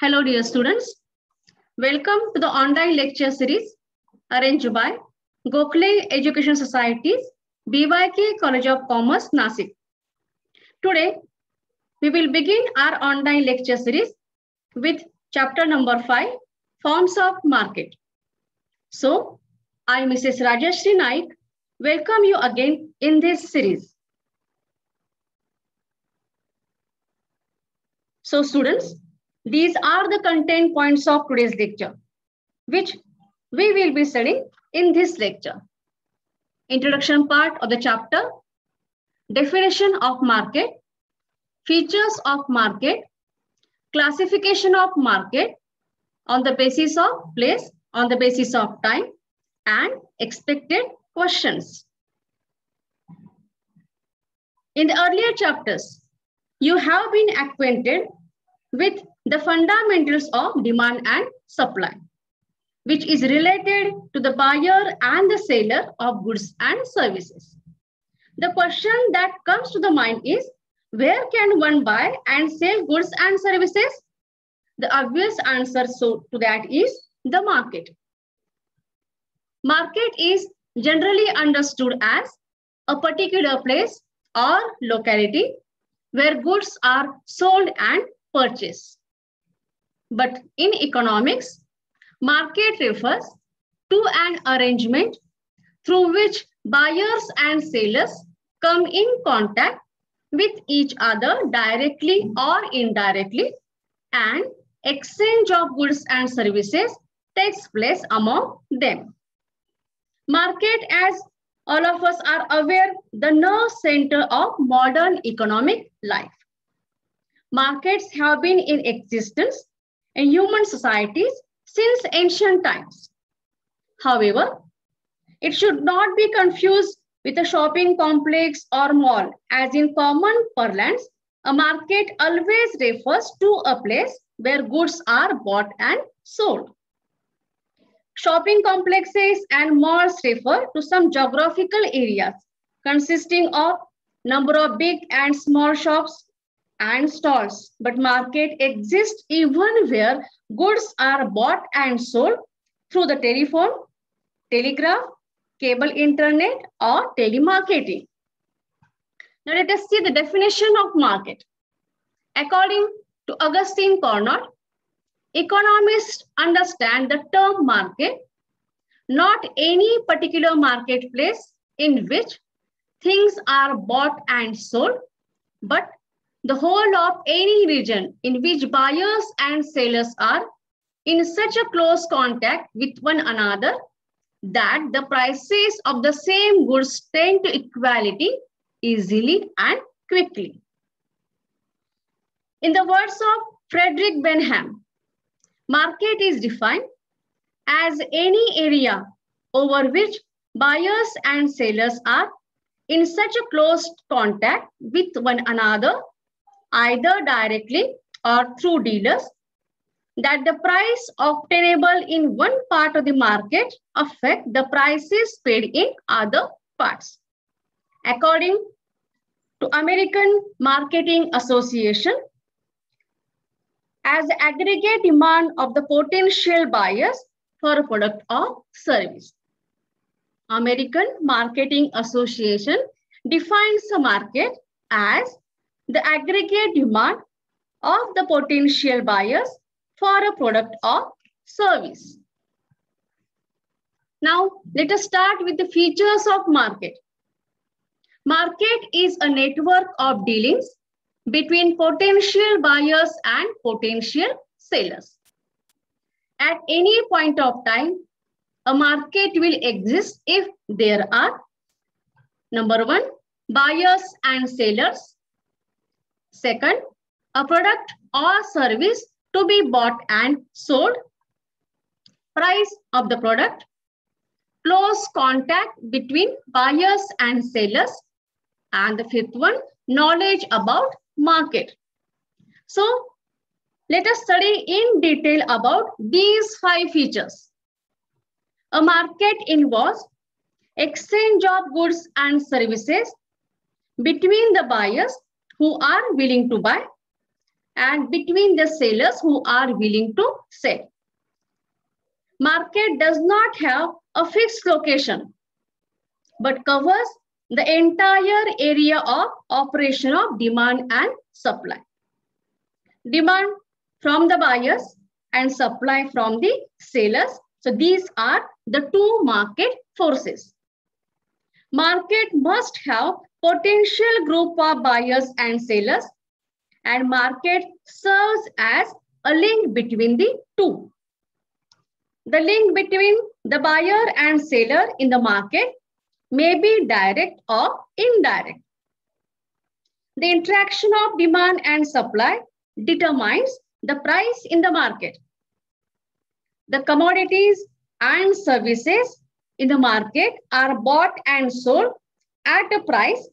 Hello, dear students. Welcome to the online lecture series arranged by Gokhale Education Society's BYK College of Commerce, Nasik. Today, we will begin our online lecture series with chapter number 5, Forms of Market. So, I, Mrs. Rajashri Naik, welcome you again in this series. So, students, these are the content points of today's lecture, which we will be studying in this lecture. Introduction part of the chapter, definition of market, features of market, classification of market on the basis of place, on the basis of time, and expected questions. In the earlier chapters, you have been acquainted with the fundamentals of demand and supply, which is related to the buyer and the seller of goods and services. The question that comes to the mind is, where can one buy and sell goods and services? The obvious answer to that is the market. Market is generally understood as a particular place or locality where goods are sold and purchased. But in economics, market refers to an arrangement through which buyers and sellers come in contact with each other directly or indirectly, and exchange of goods and services takes place among them. Market, as all of us are aware, the nerve center of modern economic life. Markets have been in existence in human societies since ancient times. However, it should not be confused with a shopping complex or mall, as in common parlance, a market always refers to a place where goods are bought and sold. Shopping complexes and malls refer to some geographical areas consisting of number of big and small shops and stalls, but market exists even where goods are bought and sold through the telephone, telegraph, cable internet, or telemarketing. Now let us see the definition of market. According to Augustine Carnot, economists understand the term market, not any particular marketplace in which things are bought and sold, but the whole of any region in which buyers and sellers are in such a close contact with one another that the prices of the same goods tend to equality easily and quickly. In the words of Frederick Benham, market is defined as any area over which buyers and sellers are in such a close contact with one another, either directly or through dealers, that the price obtainable in one part of the market affect the prices paid in other parts. According to American Marketing Association, as the aggregate demand of the potential buyers for a product or service. American Marketing Association defines a market as the aggregate demand of the potential buyers for a product or service. Now, let us start with the features of market. Market is a network of dealings between potential buyers and potential sellers. At any point of time, a market will exist if there are, number one, buyers and sellers. Second, a product or service to be bought and sold. Price of the product. Close contact between buyers and sellers. And the fifth one, knowledge about market. So, let us study in detail about these 5 features. A market involves exchange of goods and services between the buyers who are willing to buy and between the sellers who are willing to sell. Market does not have a fixed location, but covers the entire area of operation of demand and supply. Demand from the buyers and supply from the sellers. So these are the two market forces. Market must have potential group of buyers and sellers, and market serves as a link between the two. The link between the buyer and seller in the market may be direct or indirect. The interaction of demand and supply determines the price in the market. The commodities and services in the market are bought and sold at a price,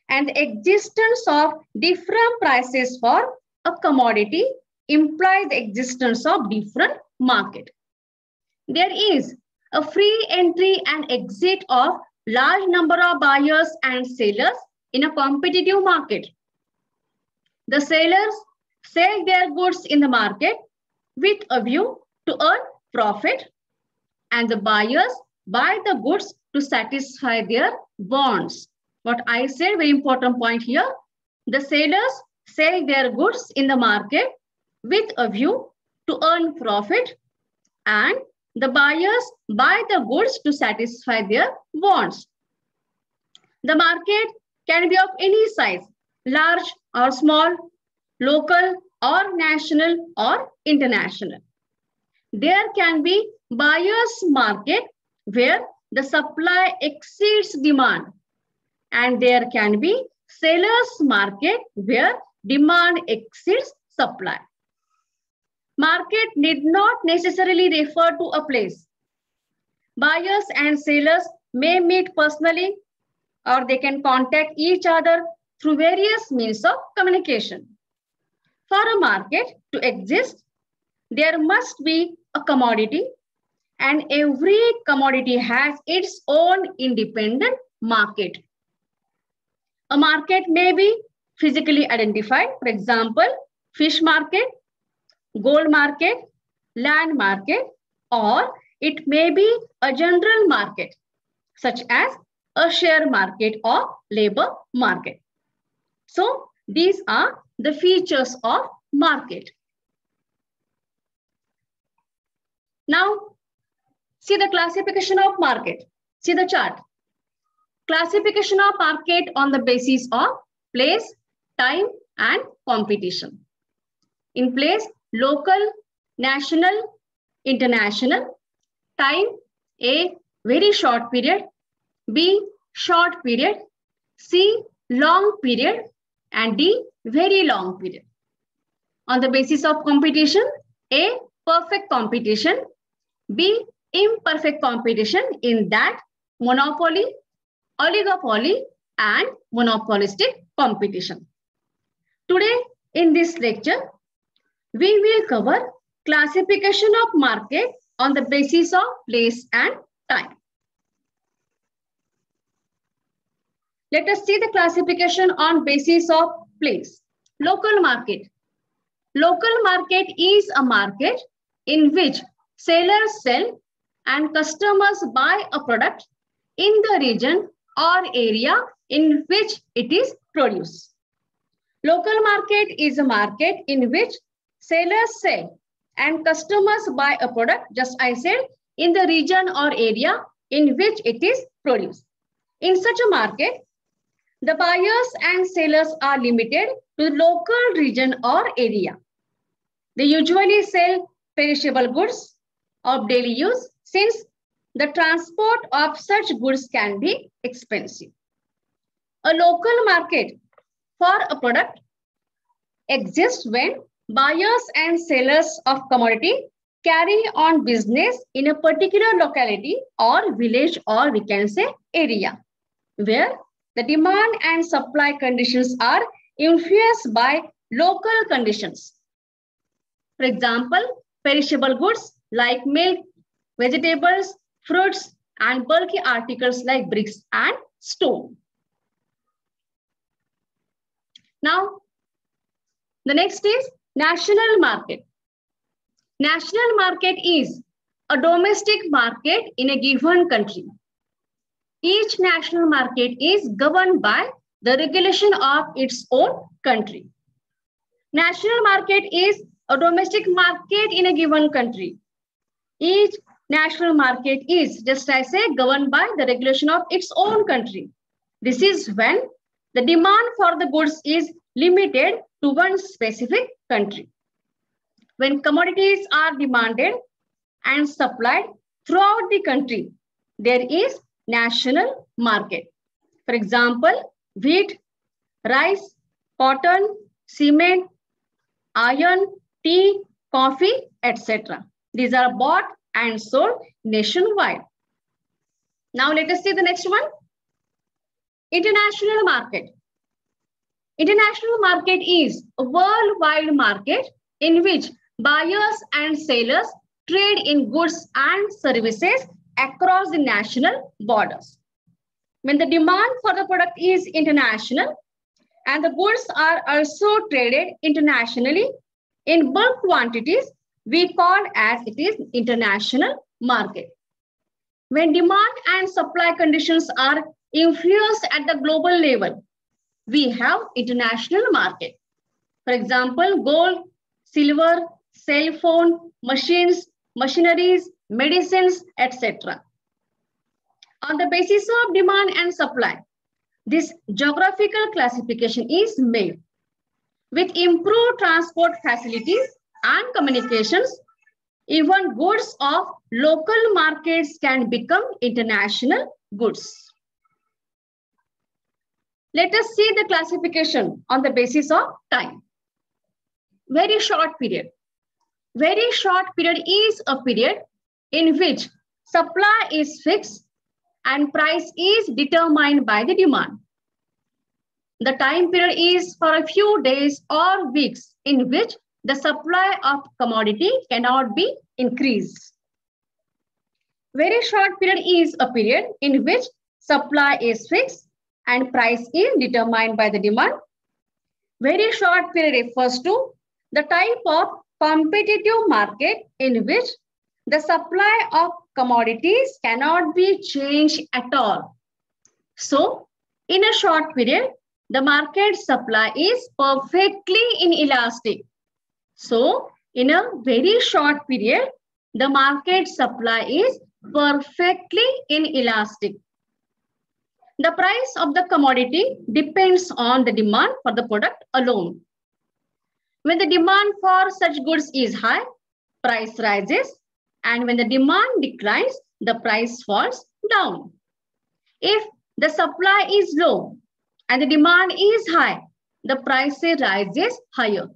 and the existence of different prices for a commodity implies the existence of different market. There is a free entry and exit of large number of buyers and sellers in a competitive market. The sellers sell their goods in the market with a view to earn profit, and the buyers buy the goods to satisfy their wants. What I said, very important point here. The sellers sell their goods in the market with a view to earn profit, and the buyers buy the goods to satisfy their wants. The market can be of any size, large or small, local or national or international. There can be buyer's market where the supply exceeds demand, and there can be seller's market where demand exceeds supply. Market need not necessarily refer to a place. Buyers and sellers may meet personally, or they can contact each other through various means of communication. For a market to exist, there must be a commodity, and every commodity has its own independent market. A market may be physically identified, for example, fish market, gold market, land market, or it may be a general market, such as a share market or labor market. So these are the features of market. Now, see the classification of market. See the chart. Classification of market on the basis of place, time, and competition. In place, local, national, international. Time, A, very short period. B, short period. C, long period. And D, very long period. On the basis of competition, A, perfect competition. B, imperfect competition, in that monopoly, oligopoly, and monopolistic competition. Today in this lecture, we will cover classification of market on the basis of place and time. Let us see the classification on basis of place. Local market. Local market is a market in which sellers sell and customers buy a product in the region or area in which it is produced. Local market is a market in which sellers sell and customers buy a product, just I said, in the region or area in which it is produced. In such a market, the buyers and sellers are limited to the local region or area. They usually sell perishable goods of daily use, since the transport of such goods can be expensive. A local market for a product exists when buyers and sellers of commodity carry on business in a particular locality or village, or we can say area, where the demand and supply conditions are influenced by local conditions. For example, perishable goods like milk, vegetables, fruits, and bulky articles like bricks and stone. Now, The next is national market. National market is a domestic market in a given country. Each national market is governed by the regulation of its own country. National market is a domestic market in a given country. Each national market is, just as I say, governed by the regulation of its own country. This is when the demand for the goods is limited to one specific country. When commodities are demanded and supplied throughout the country, there is national market. For example, wheat, rice, cotton, cement, iron, tea, coffee, etc. These are bought and sold nationwide. Now let us see the next one. International market. International market is a worldwide market in which buyers and sellers trade in goods and services across the national borders. When the demand for the product is international and the goods are also traded internationally in bulk quantities, we call as it is international market. When demand and supply conditions are influenced at the global level, we have international market. For example, gold, silver, cell phone, machines, machineries, medicines, etc. On the basis of demand and supply, this geographical classification is made. With improved transport facilities and communications, even goods of local markets can become international goods. Let us see the classification on the basis of time. Very short period. Very short period is a period in which supply is fixed and price is determined by the demand. The time period is for a few days or weeks in which the supply of commodity cannot be increased. Very short period is a period in which supply is fixed and price is determined by the demand. Very short period refers to the type of competitive market in which the supply of commodities cannot be changed at all. So, in a short period, the market supply is perfectly inelastic. So, in a very short period, the market supply is perfectly inelastic. The price of the commodity depends on the demand for the product alone. When the demand for such goods is high, price rises, and when the demand declines, the price falls down. If the supply is low and the demand is high, the price rises higher.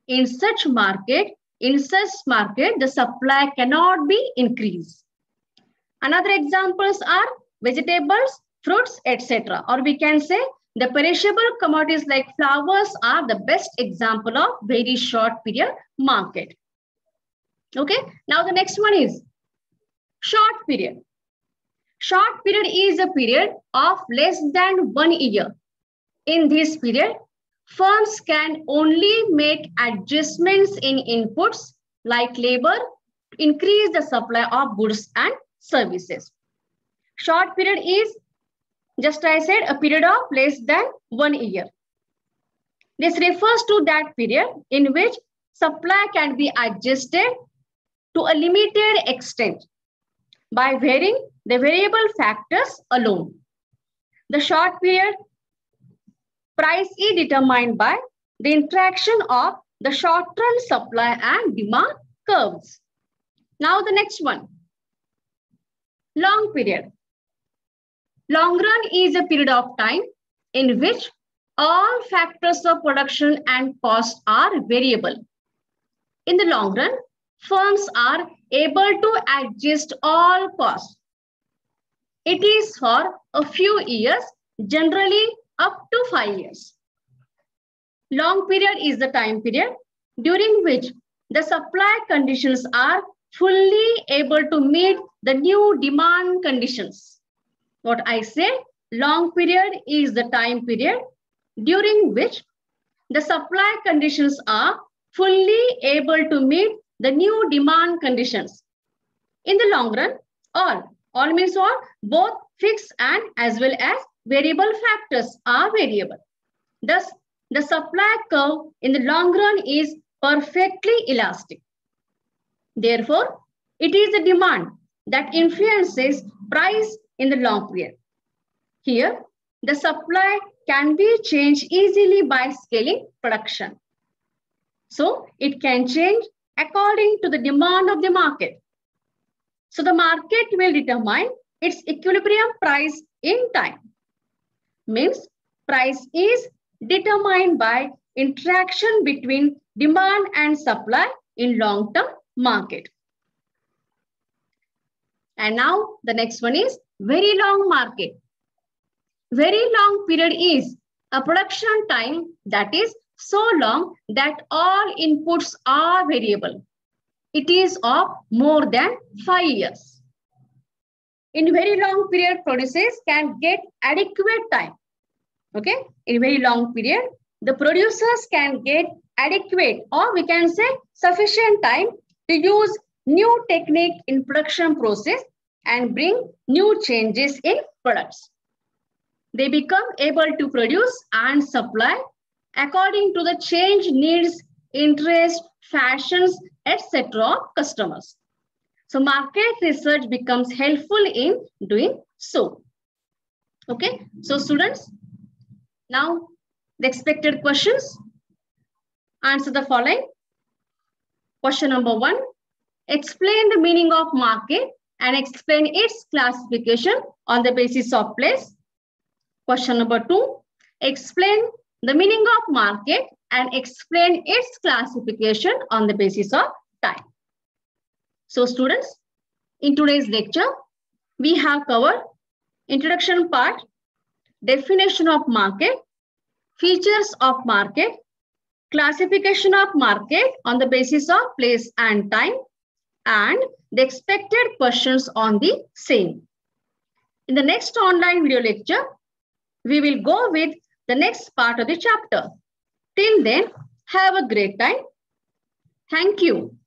In such market, the supply cannot be increased. Another examples are vegetables, fruits, etc. Or we can say the perishable commodities like flowers are the best example of very short period market. Okay, now the next one is short period. Short period is a period of less than 1 year. In this period, firms can only make adjustments in inputs like labor to increase the supply of goods and services. Short period is, just I said, a period of less than 1 year. This refers to that period in which supply can be adjusted to a limited extent by varying the variable factors alone. The short period price is determined by the interaction of the short-term supply and demand curves. Now the next one, long period. Long run is a period of time in which all factors of production and cost are variable. In the long run, firms are able to adjust all costs. It is for a few years, generally up to 5 years. Long period is the time period during which the supply conditions are fully able to meet the new demand conditions. What I say, long period is the time period during which the supply conditions are fully able to meet the new demand conditions. In the long run, all means all, both fixed and as well as variable factors are variable. Thus, the supply curve in the long run is perfectly elastic. Therefore, it is the demand that influences price in the long period. Here, the supply can be changed easily by scaling production. So, it can change according to the demand of the market. So, the market will determine its equilibrium price in time. Means price is determined by interaction between demand and supply in long-term market. And now the next one is very long market. Very long period is a production time that is so long that all inputs are variable. It is of more than 5 years. In very long period, producers can get adequate time. Okay, in very long period, the producers can get adequate, or we can say sufficient time to use new technique in production process and bring new changes in products. They become able to produce and supply according to the change needs, interest, fashions, etc. of customers. So market research becomes helpful in doing so. Okay, so students, now the expected questions. Answer the following. Question number 1. Explain the meaning of market and explain its classification on the basis of place. Question number 2. Explain the meaning of market and explain its classification on the basis of time. So students, in today's lecture, we have covered introduction part, definition of market, features of market, classification of market on the basis of place and time, and the expected questions on the same. In the next online video lecture, we will go with the next part of the chapter. Till then, have a great time. Thank you.